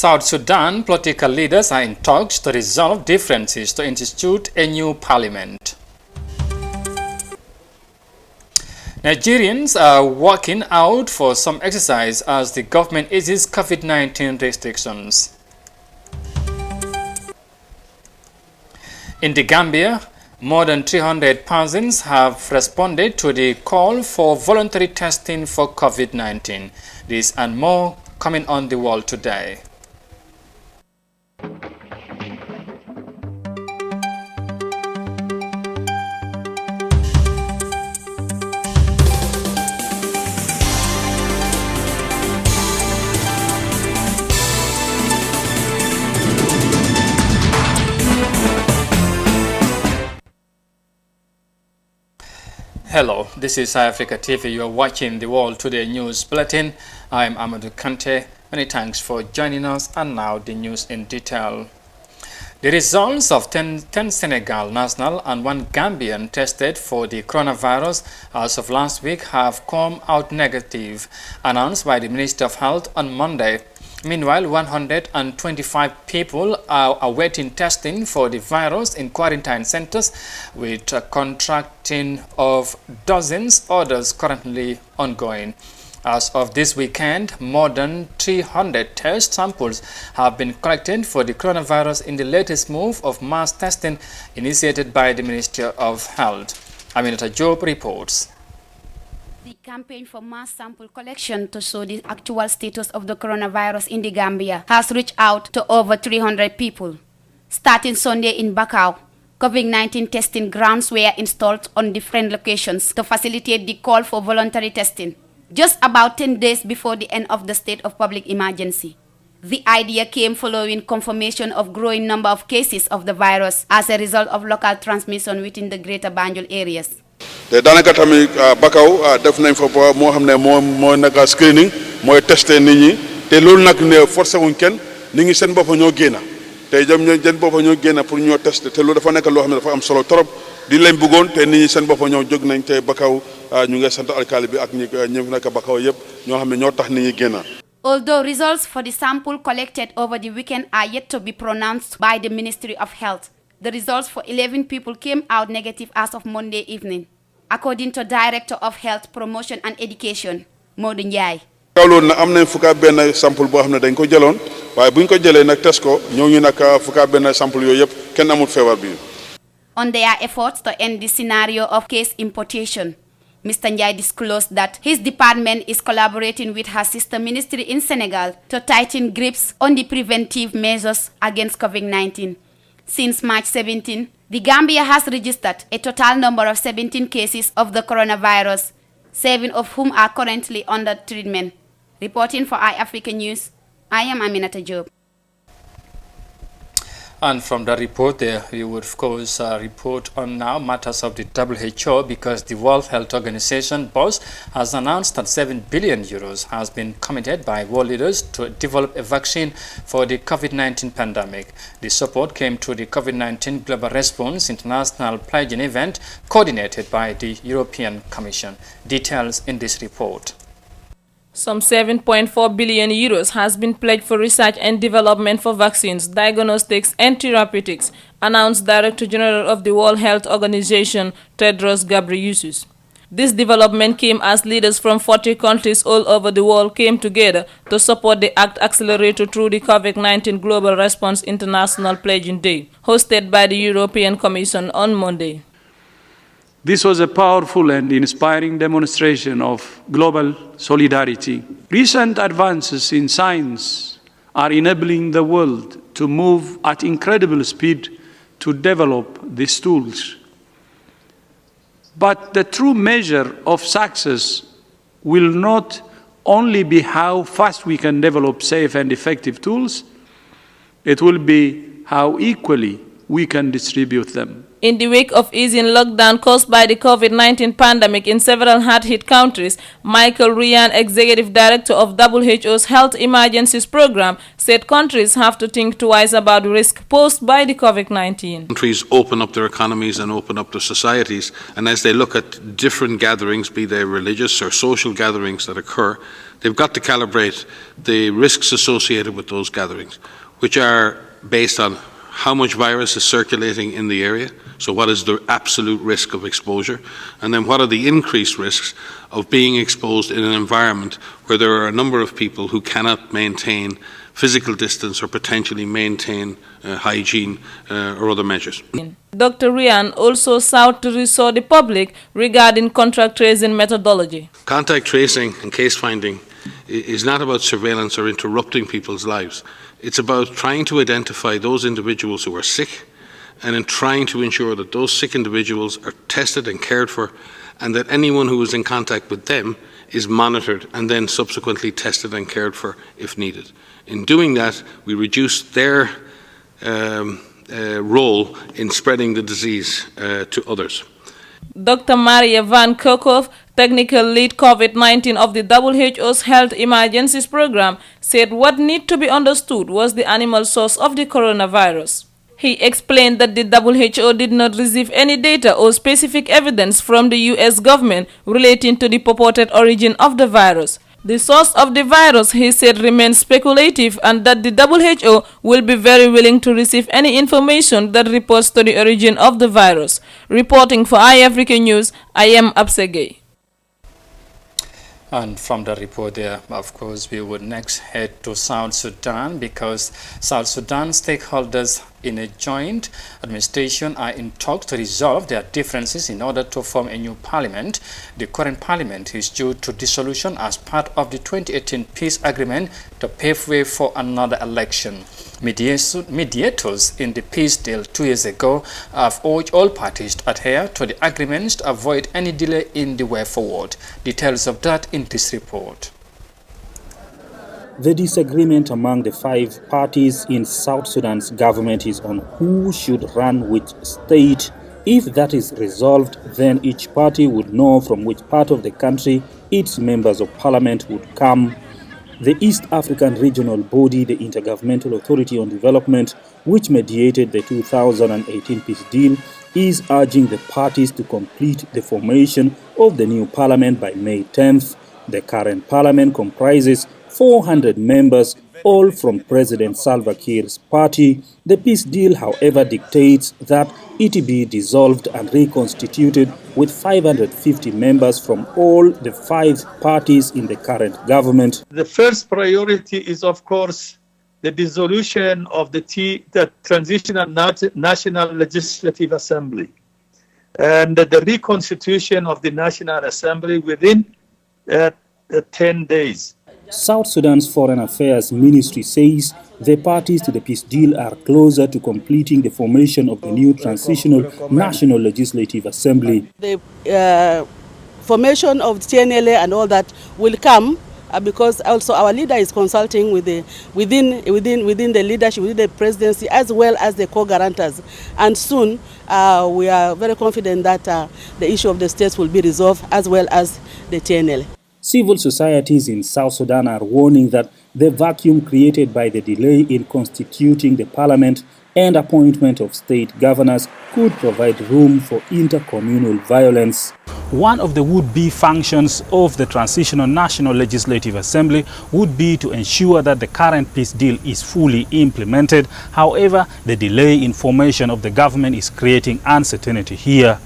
South Sudan political leaders are in talks to resolve differences to institute a new parliament. Nigerians are walking out for some exercise as the government eases COVID-19 restrictions. In the Gambia, more than 300 persons have responded to the call for voluntary testing for COVID-19. This and more coming on the wall today. Hello, this is Africa TV. You are watching the World Today News Bulletin. I am Amadou Kante. Many thanks for joining us, and now the news in detail. The results of 10 Senegal national and 1 Gambian tested for the coronavirus as of last week have come out negative, announced by the Minister of Health on Monday. Meanwhile, 125 people are awaiting testing for the virus in quarantine centers, with contracting of dozens others currently ongoing. As of this weekend, more than 300 test samples have been collected for the coronavirus in the latest move of mass testing initiated by the Ministry of Health. Aminata Job reports. The campaign for mass sample collection to show the actual status of the coronavirus in the Gambia has reached out to over 300 people. Starting Sunday in Bakau, COVID-19 testing grounds were installed on different locations to facilitate the call for voluntary testing, just about 10 days before the end of the state of public emergency. The idea came following confirmation of growing number of cases of the virus as a result of local transmission within the greater Banjul areas. te daanaka tamit Bakaw def nañ fa moo xam ne moo naka screening mooy testé nit ñi te loolu nag ne forcé wuñ kenn nit ñi seen bopp ñoo génn te jëm seen bopp ñoo génn pour ñoo testé te loolu dafa nekk loo xam ne dafa am solo trop di lañ bëggoon te nit ñi seen bopp ñoo jóg nañ te Bakaw ñu ngi sant alkaali bi ak ñi nekk Bakaw yëpp ñoo xam ne ñoo tax nit ñi génn. Although results for the sample collected over the weekend are yet to be pronounced by the Ministry of Health, the results for 11 people came out negative as of Monday evening, according to Director of Health Promotion and Education, Modou Ndiaye. loolu nag am nañ fukka benn sample boo xam ne dañ ko jëloon waaye buñ ko jëlee nag test ko ñooñu nag fukka benn sample yooyu yëpp kenn amul feebar bi. On their efforts to end the scenario of case importation, Mr. Ndiaye disclosed that his department is collaborating with her sister ministry in Senegal to tighten grips on the preventive measures against COVID-19. Since March 17, the Gambia has registered a total number of 17 cases of the coronavirus, 7 of whom are currently under treatment. Reporting for iAfrica News, I am Aminata Job. And from the report there, we would of course report on now matters of the WHO, because the World Health Organization boss has announced that 7 billion euros has been committed by world leaders to develop a vaccine for the COVID-19 pandemic. The support came through the COVID-19 Global Response International Pledging event coordinated by the European Commission. Details in this report. Some 7.4 billion euros has been pledged for research and development for vaccines, diagnostics and therapeutics, announced Director General of the World Health Organization, Tedros Ghebreyesus. This development came as leaders from 40 countries all over the world came together to support the Act Accelerator through the COVID-19 Global Response International Pledging Day, hosted by the European Commission on Monday. This was a powerful and inspiring demonstration of global solidarity. Recent advances in science are enabling the world to move at incredible speed to develop these tools. But the true measure of success will not only be how fast we can develop safe and effective tools, it will be how equally we can distribute them. In the wake of easing lockdown caused by the COVID-19 pandemic in several hard-hit countries, Michael Ryan, Executive Director of WHO's Health Emergencies Program, said countries have to think twice about the risk posed by the COVID-19. Countries open up their economies and open up their societies, and as they look at different gatherings, be they religious or social gatherings that occur, they've got to calibrate the risks associated with those gatherings, which are based on how much virus is circulating in the area, so what is the absolute risk of exposure, and then what are the increased risks of being exposed in an environment where there are a number of people who cannot maintain physical distance or potentially maintain hygiene or other measures. Dr. Ryan also sought to reassure the public regarding contact tracing methodology. Contact tracing and case finding is not about surveillance or interrupting people's lives. It's about trying to identify those individuals who are sick and in trying to ensure that those sick individuals are tested and cared for, and that anyone who is in contact with them is monitored and then subsequently tested and cared for if needed. In doing that, we reduce their role in spreading the disease to others. Dr. Maria Van Kerkhove, Technical Lead COVID-19 of the WHO's Health Emergencies Program, said what needed to be understood was the animal source of the coronavirus. He explained that the WHO did not receive any data or specific evidence from the US government relating to the purported origin of the virus. The source of the virus, he said, remains speculative, and that the WHO will be very willing to receive any information that reports to the origin of the virus. Reporting for iAfrica News, I am Absegay. And from the report there, of course, we would next head to South Sudan, because South Sudan stakeholders in a joint administration are in talks to resolve their differences in order to form a new parliament. The current parliament is due to dissolution as part of the 2018 peace agreement to pave way for another election. Mediators in the peace deal 2 years ago have urged all parties to adhere to the agreements to avoid any delay in the way forward. Details of that in this report. The disagreement among the 5 parties in South Sudan's government is on who should run which state. If that is resolved, then each party would know from which part of the country its members of parliament would come. The East African regional body, the Intergovernmental Authority on Development, which mediated the 2018 peace deal, is urging the parties to complete the formation of the new parliament by May 10th. The current parliament comprises 400 members, all from President Salva Kiir's party. The peace deal, however, dictates that it be dissolved and reconstituted with 550 members from all the 5 parties in the current government. The first priority is, of course, the dissolution of the Transitional National Legislative Assembly and the reconstitution of the National Assembly within 10 days. South Sudan's Foreign Affairs Ministry says the parties to the peace deal are closer to completing the formation of the new Transitional National Legislative Assembly. The formation of TNLA and all that will come because also our leader is consulting with within the leadership, within the presidency, as well as the co-guarantors. And soon we are very confident that the issue of the states will be resolved, as well as the TNLA. Civil societies in South Sudan are warning that the vacuum created by the delay in constituting the parliament and appointment of state governors could provide room for intercommunal violence. One of the would-be functions of the Transitional National Legislative Assembly would be to ensure that the current peace deal is fully implemented. However, the delay in formation of the government is creating uncertainty here.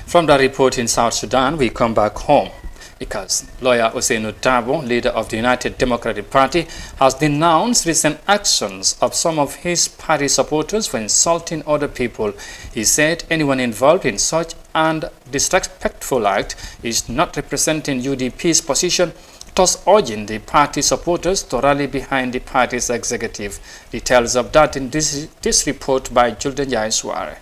From the report in South Sudan, we come back home, because lawyer Ousainou Darboe, leader of the United Democratic Party, has denounced recent actions of some of his party supporters for insulting other people. He said anyone involved in such an disrespectful act is not representing UDP's position, thus urging the party supporters to rally behind the party's executive. Details of that in this report by Julden Jaisware.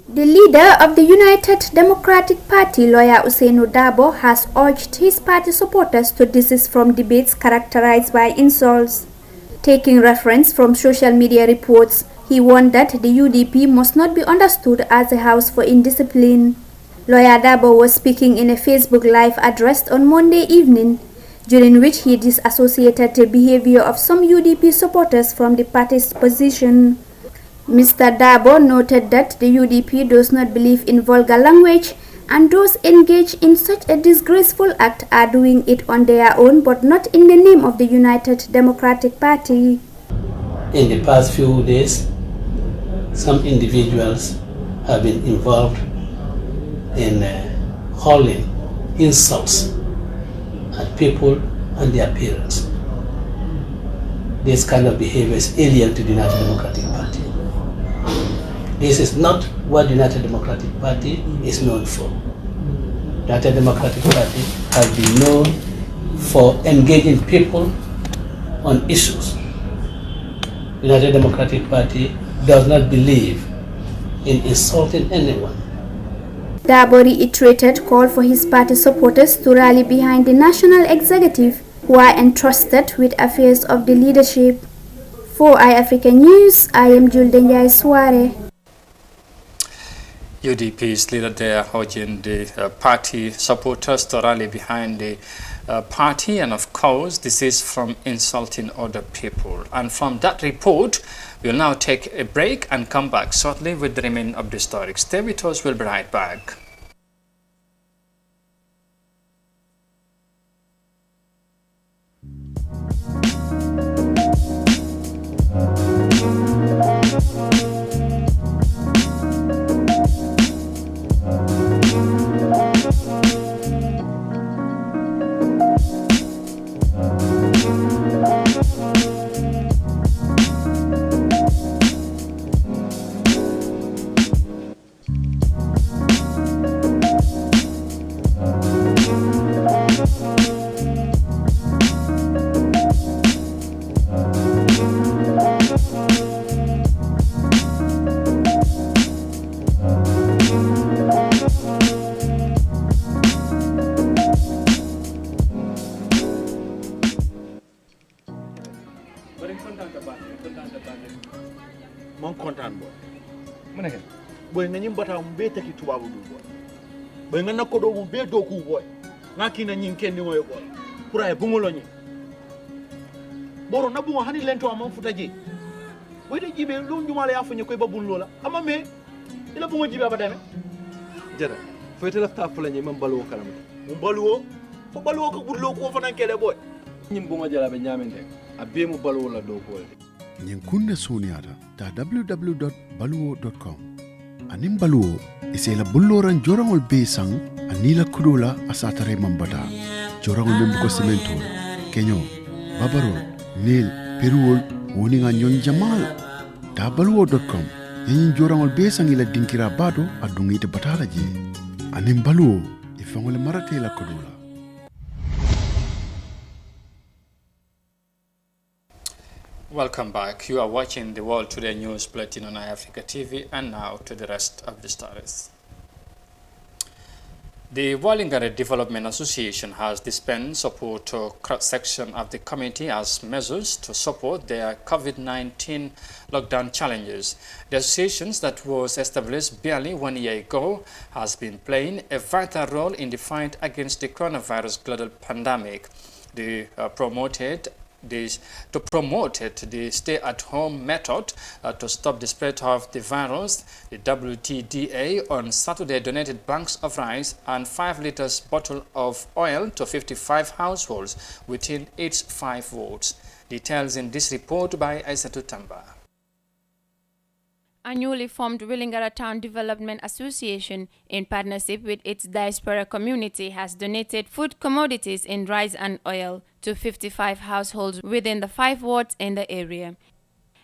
The leader of the United Democratic Party, lawyer Ousainou Darboe, has urged his party supporters to desist from debates characterized by insults. Taking reference from social media reports, He warned that the UDP must not be understood as a house for indiscipline. Lawyer Dabo was speaking in a Facebook Live address on Monday evening, during which he disassociated the behavior of some UDP supporters from the party's position. Mr. Dabo noted that the UDP does not believe in vulgar language, and those engaged in such a disgraceful act are doing it on their own but not in the name of the United Democratic Party. In the past few days, some individuals have been involved in hurling insults at people and their parents. This kind of behavior is alien to the United Democratic Party. This is not what the United Democratic Party is known for. The United Democratic Party has been known for engaging people on issues. The United Democratic Party does not believe in insulting anyone. Dabo reiterated call for his party supporters to rally behind the national executive, who are entrusted with affairs of the leadership. For iAfrica News, I am Juldenjai Suare. UDP's leader there urging the party supporters to rally behind the party, and of course this is from insulting other people. And from that report, we'll now take a break and come back shortly with the remaining of the story. Stay with us, we'll be right back. man kontaan boy mu ne boy nga nyim bata mu be taki tubabu du boy boy nga nakko do mu be do ku boy nga kina nyin kendi moy boy pour ay bungulo nyi boro na bungo hani lento am futaji boy de jibe lu njumala ya fanyi koy babun lola ama me ila bungo jibe abadame jara foyte lafta fula nyi man baluwo kalam mu baluwo fo baluwo ko budlo ko fanan kele boy nyim bungo jala be nyamende abe mu baluwo la do boy ñin kunna soniyata ta www.baluwo.com anin baluwo isela bulloran jorangol be sang anila kudula asatare mambata jorangol membu ko cemento kenyo babarol nil peruol woni nga nyon jamal ta baluwo.com yin jorangol be sang ila dinkira bado adungite batala je anin baluwo ifangole marate la kudula. Welcome back. You are watching the World Today News Bulletin on iAfrica TV, and now to the rest of the stories. The Walingare Development Association has dispensed support to cross-section of the community as measures to support their COVID-19 lockdown challenges. The association that was established barely 1 year ago has been playing a vital role in the fight against the coronavirus global pandemic. They promoted the stay-at-home method to stop the spread of the virus. The WTDA on Saturday donated bags of rice and 5 liters bottle of oil to 55 households within its 5 wards. Details in this report by Aissatou Tamba. A newly formed Willingara Town Development Association, in partnership with its diaspora community, has donated food commodities in rice and oil to 55 households within the 5 wards in the area.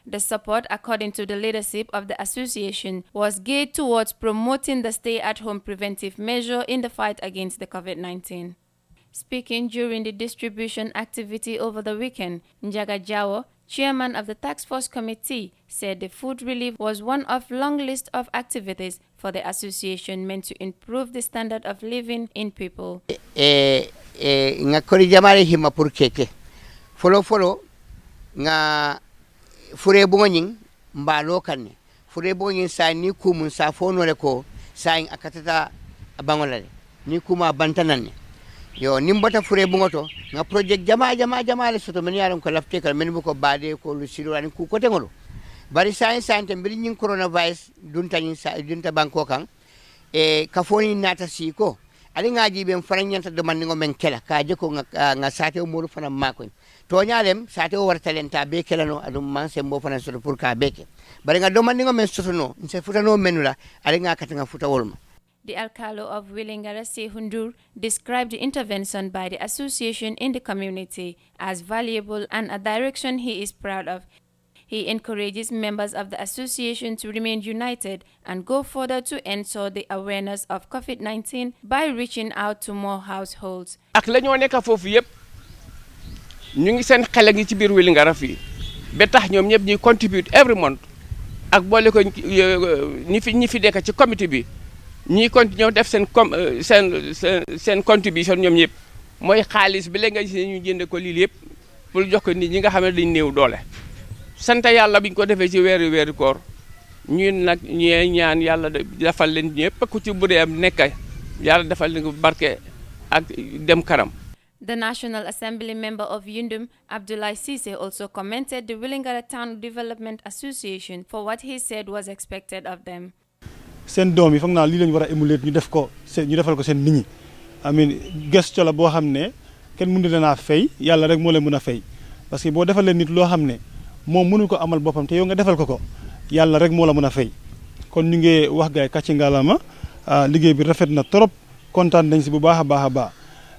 The support, according to the leadership of the association, was geared towards promoting the stay-at-home preventive measure in the fight against the COVID-19. Speaking during the distribution activity over the weekend, Njaga Jawo, chairman of the task force committee, said the food relief was one of long list of activities for the association meant to improve the standard of living in people. Nga kori jamare hima pour keke folo nga fure bungo nying mbalo kanne fure boyin sa ni kumun sa fono le ko sa in akatata bangolale ni kuma bantananne yo nimbata fure bungoto nga project jama le soto men yaron ko lafte kal men ko bade ko lu silo ani ku kote ngolo bari sa sante mbiri nyin coronavirus dunta banko kan e kafoni nata siko ali ngaji ben faranyanta do man ngo men kela ka je ko nga sate o muru fana mako to nyalem sate o war talenta be kela no adum man sembo fana soto pour ka beke bari nga do man ngo men soto no se futa no menula ali nga katanga futa wolma. The Alcalo of Willingara Sehundur described the intervention by the association in the community as valuable and a direction he is proud of. He encourages members of the association to remain united and go further to ensure the awareness of COVID-19 by reaching out to more households. Ak lañu nekk fofu yépp ñu ngi seen xel ngi ci biir Willingara fi ba tax ñoom ñëpp ñuy contribute every month ak boole ko ñi fi dekk ci comité bi ñi continue def seen contribution ñoom ñëpp mooy xaalis bi la nga gis ñu jënd ko lii yëpp pour jox ko nit ñi nga xam ne dañ néew doole sant yàlla biñ ko defee ci weeru koor ñun nag ñee ñaan yàlla defal leen ñëpp ku ci budee am nekk yàlla defal leen barke ak dem kanam. The National Assembly member of Yundum, Abdoulaye Cisse, also commented the Willingara Town Development Association for what he said was expected of them. Sen doom yi foog naa lii lañu war a émuler ñu defal ko seen nit ñi amin gesto la boo xam ne kenn mënu leen a fay yàlla rek moo leen mën a fay parce que boo defal leen nit loo xam ne moom mënu ko amal boppam te yow nga defal ko yàlla rek moo la mën a fay kon ñu ngi wax gaay kàcci ngaalama liggéey bi rafet na trop kontaan nañ si bu baax a baax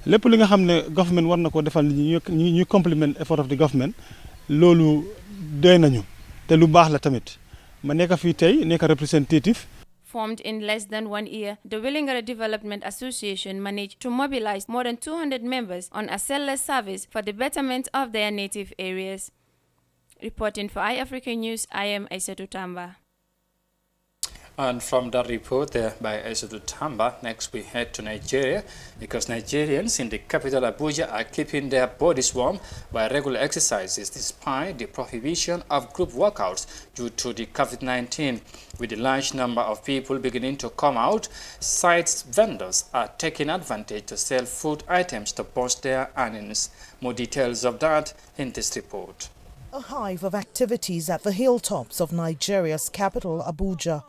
lépp li nga xam ne government war na ko defal nit ñi ñuy compliment effort of the government loolu doy nañu te lu baax la tamit ma nekk fii tey nekk representative. Formed in less than 1 year, the Willingara Development Association managed to mobilize more than 200 members on a selfless service for the betterment of their native areas. Reporting for iAfrica News, I am Aissatou Tamba. And from that report there by Aissatou Tamba, next we head to Nigeria, because Nigerians in the capital Abuja are keeping their bodies warm by regular exercises despite the prohibition of group workouts due to the COVID-19. With a large number of people beginning to come out, sites vendors are taking advantage to sell food items to boost their earnings. More details of that in this report. A hive of activities at the hilltops of Nigeria's capital, Abuja.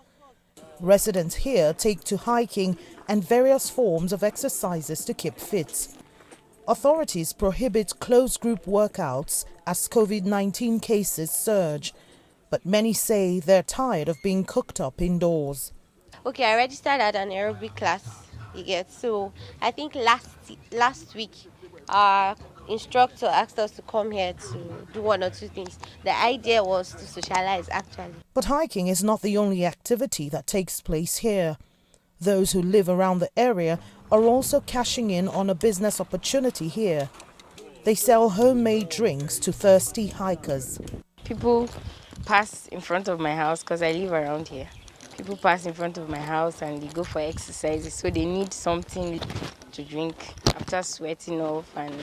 Residents here take to hiking and various forms of exercises to keep fit. Authorities prohibit closed group workouts as COVID-19 cases surge, but many say they're tired of being cooked up indoors. Okay, I registered at an aerobic class. So I think last week our instructor asked us to come here to do 1 or 2 things. The idea was to socialize, actually. But hiking is not the only activity that takes place here. Those who live around the area are also cashing in on a business opportunity here. They sell homemade drinks to thirsty hikers. People pass in front of my house because I live around here. People pass in front of my house and they go for exercises, so they need something to drink after sweating off, and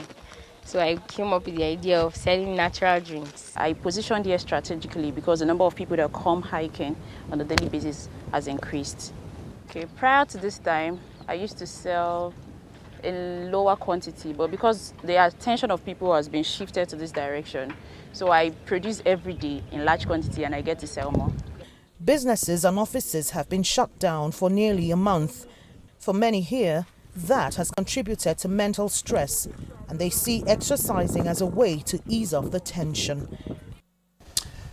so I came up with the idea of selling natural drinks. I positioned here strategically because the number of people that come hiking on a daily basis has increased. Okay, prior to this time, I used to sell in lower quantity, but because the attention of people has been shifted to this direction, so I produce every day in large quantity and I get to sell more. Businesses and offices have been shut down for nearly a month. For many here, that has contributed to mental stress, and they see exercising as a way to ease off the tension.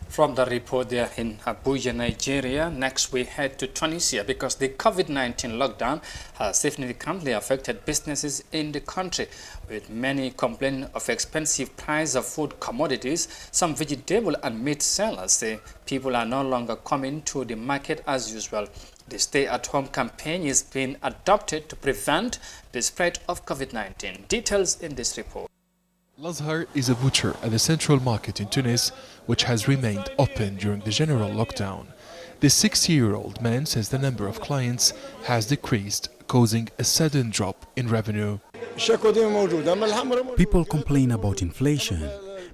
From the report there in Abuja, Nigeria, next we head to Tunisia, because the COVID-19 lockdown has significantly affected businesses in the country, with many complaining of expensive price of food commodities. Some vegetable and meat sellers say people are no longer coming to the market as usual. The stay-at-home campaign is being adopted to prevent the spread of COVID-19. Details in this report. Lazhar is a butcher at the central market in Tunis, which has remained open during the general lockdown. The 60-year-old man says the number of clients has decreased, causing a sudden drop in revenue. People complain about inflation,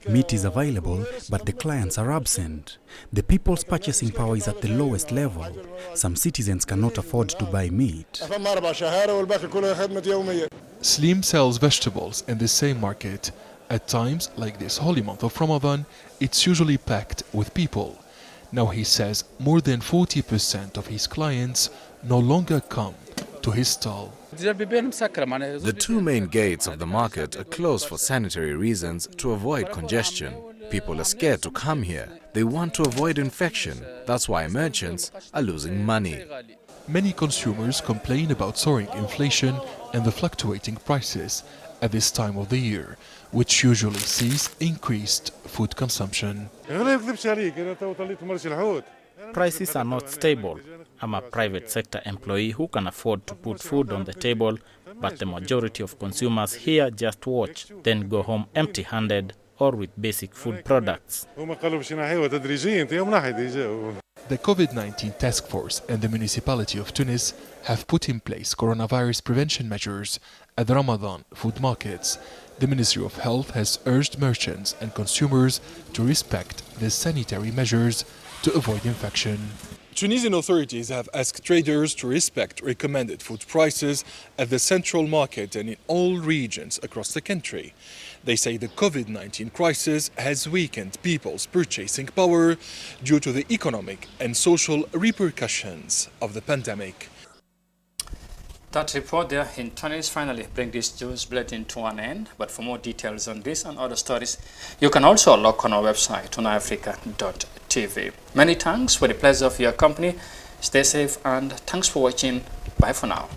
Meat is available, but the clients are absent. The people's purchasing power is at the lowest level. Some citizens cannot afford to buy meat. Slim sells vegetables in the same market. At times, like this holy month of Ramadan, it's usually packed with people. Now he says more than 40% of his clients no longer come to his stall. The two main gates of the market are closed for sanitary reasons to avoid congestion. People are scared to come here. They want to avoid infection. That's why merchants are losing money. Many consumers complain about soaring inflation and the fluctuating prices at this time of the year, which usually sees increased food consumption. Prices are not stable. I'm a private sector employee who can afford to put food on the table, but the majority of consumers here just watch, then go home empty-handed or with basic food products. The COVID-19 task force and the municipality of Tunis have put in place coronavirus prevention measures at the Ramadan food markets. The Ministry of Health has urged merchants and consumers to respect the sanitary measures to avoid infection. Tunisian authorities have asked traders to respect recommended food prices at the central market and in all regions across the country. They say the COVID-19 crisis has weakened people's purchasing power due to the economic and social repercussions of the pandemic. That report there in Tunis finally brings this news bulletin to an end. But for more details on this and other stories, you can also log on our website, tunafrica.tv. Many thanks for the pleasure of your company. Stay safe and thanks for watching. Bye for now.